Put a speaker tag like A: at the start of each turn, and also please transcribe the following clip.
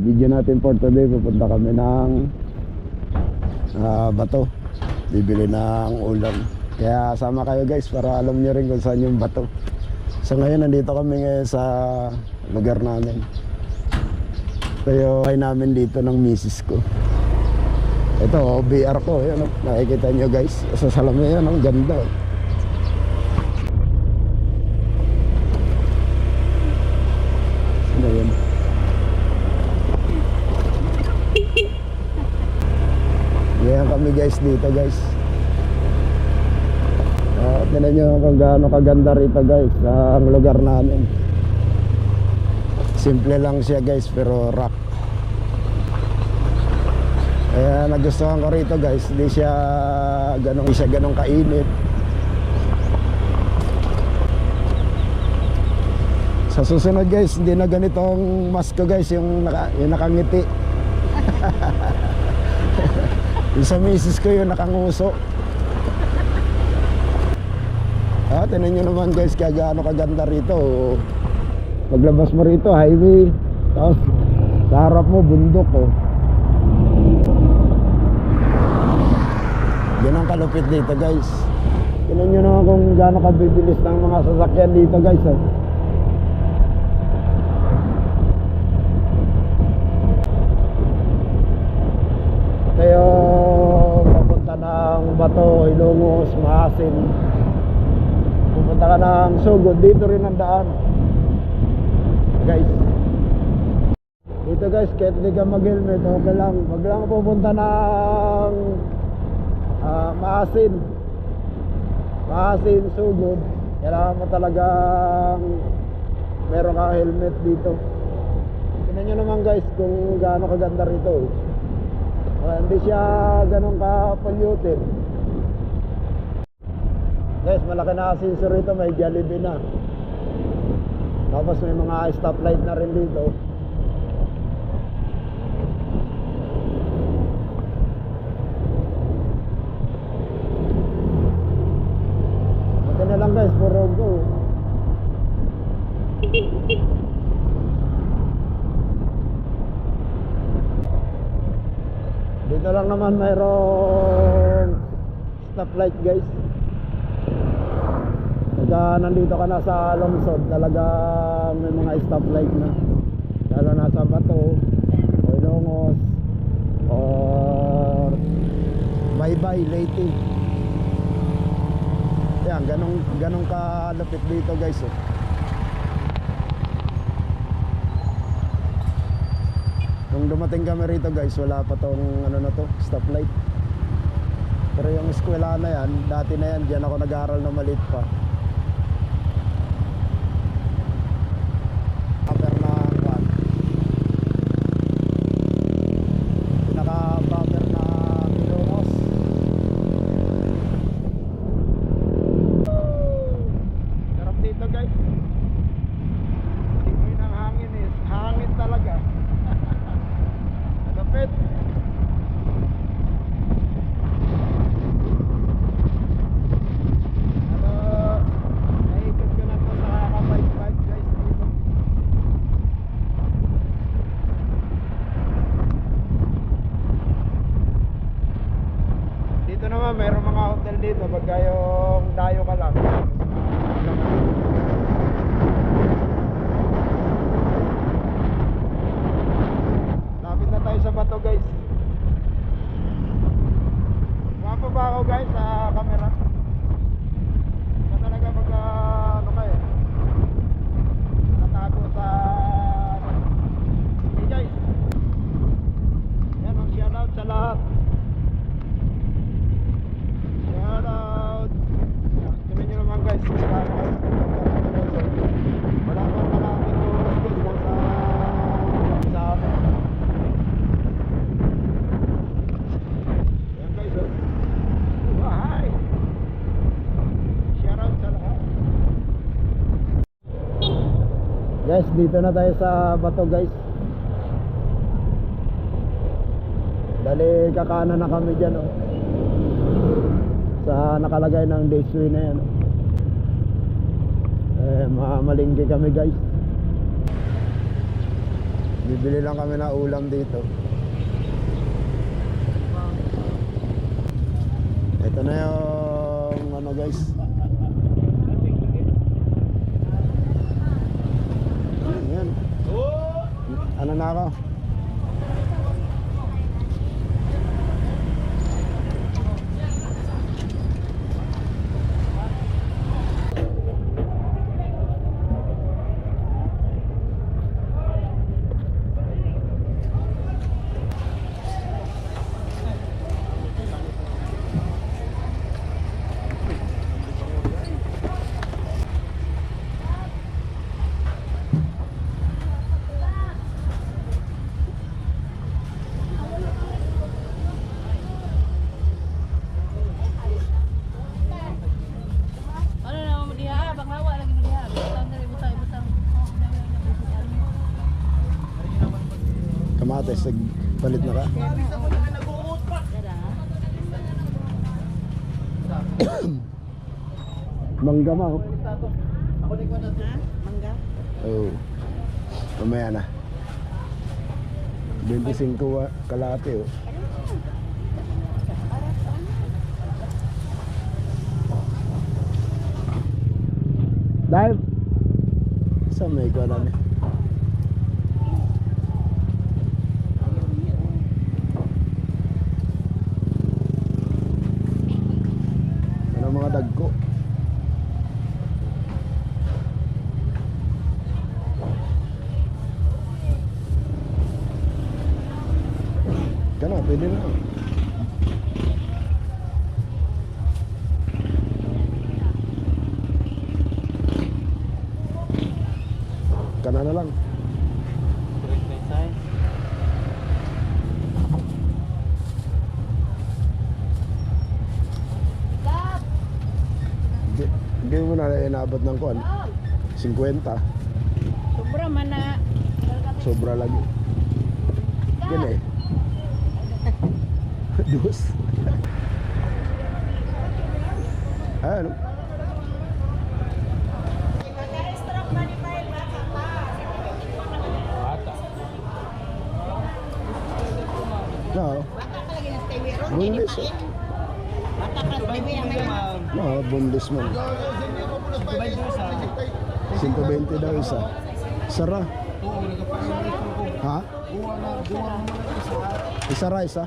A: video natin for today, pupunta kami ng Bato, bibili ng ulam. Kaya sama kayo guys para alam nyo rin kung saan yung Bato. So ngayon nandito kami ngayon sa lugar namin. Ito yung bahay namin dito ng misis ko. Ito BR ko, yan, nakikita nyo guys sa salamin yan, ang ganda. Ano yun? Yan kami guys dito guys. Tignan nyo kung gaano kaganda rito guys ang lugar namin. Simple lang siya guys pero rock. Kaya nagustuhan ko rito guys. Hindi siya ganong kainit. Sa susunod guys, hindi na ganitong mask ko guys, yung nakangiti. Yung sa misis ko yung nakanguso. Tinan nyo naman guys kaya gaano kaganda rito. Paglabas mo rito highway, tapos sa harap mo bundok oh. Ganun kalupit dito guys. Tinan nyo naman kung gaano kabibilis ng mga sasakyan dito guys oh. Tayo papunta ng Bato, Ilongos, Maasin. Pupunta ka ng Sugod, dito rin ang daan guys. Dito guys, kahit hindi ka mag-helmet, okay lang. Wag lang pupunta ng Maasin, Sugod. Kailangan mo talagang meron ka helmet dito. Tingnan nyo naman guys kung gaano kaganda rito. Hindi siya ganun ka-polluted. Guys, malaki na sensor rito, may Jollibee na. Tapos may mga stoplight na rin dito. Buti na lang guys, puro go. Dito lang naman mayroong stoplight guys. Pagka nandito ka na sa lungsod, talaga may mga stoplight na. Lalo na sa Bato o Ilongos or Baybay, Leyte. Yan, ganong kalapit dito guys oh. Kung dumating kami rito guys, wala pa tong ano na to, stoplight. Pero yung eskwela na yan, dati na yan, diyan ako nag-aaral na maliit pa. Bumper na kwan. Pinaka-bumper na Ilongos. Sarap dito guys. Simoy ng hangin eh, hangin talaga. Kapit. Naikot ko na po sa kakabike-bike guys dito. Dito naman mayroong mga hotel dito pagka yung dayo ka lang. Sa Bato guys. Wapo ba ako guys sa camera? Ito talaga pagka ano kayo natago sa hey guys. Yan ang shoutout sa lahat. Shoutout. Tingnan nyo naman guys. Wala pang kalating oras guys sa amin. Guys, dito na tayo sa Bato guys. Dali kakanan na kami dyan oh. Sa nakalagay ng Daysway na yan oh. Mamalingki kami guys. Bibili lang kami na ulam dito. Ito na yung ano guys. Yan. Ano na ako?
B: Ano na mo diha? Bang hawa lagi mo diha. Butang dali butang.
A: Kamates, palit na ka? Mangga ma.
B: Mangga.
A: Oh. Mamaya na. 25 kalate oh. Dahil sa may ko na. Ano mga dagko? Kana, pwede na. Kana na lang. Hindi mo na inabot ng kuan. 50.
B: Sobra man na.
A: Sobra lagi. Gini. Dus. Ano? No. Bundes. No, bundes man. 120 daw isa. Sara. Ha? Isa ra isa.